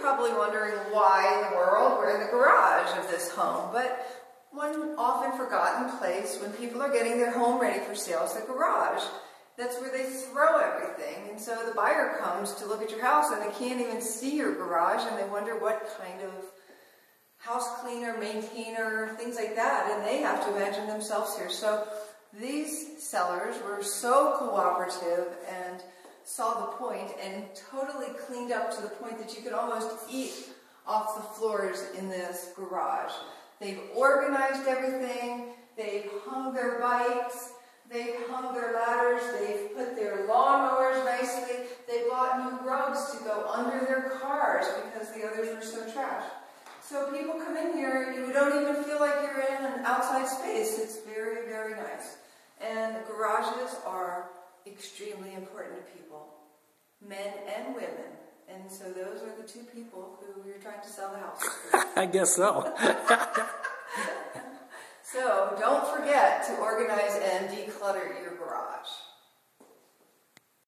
probably wondering why in the world we're in the garage of this home, but one often forgotten place when people are getting their home ready for sale is the garage. That's where they throw everything, and so the buyer comes to look at your house and they can't even see your garage, and they wonder what kind of house cleaner, maintainer, things like that, and they have to imagine themselves here. So these sellers were so cooperative and saw the point and totally cleaned up to the point that you could almost eat off the floors in this garage. They've organized everything, they've hung their bikes, they've hung their ladders, they've put their lawnmowers nicely, they bought new rugs to go under their cars because the others were so trashed. So people come in here, you don't even feel like you're in an outside space. It's very, very nice. And garages are extremely important to people, men and women. And so those are the two people who you're trying to sell the house to. I guess so. So don't forget to organize and declutter your garage.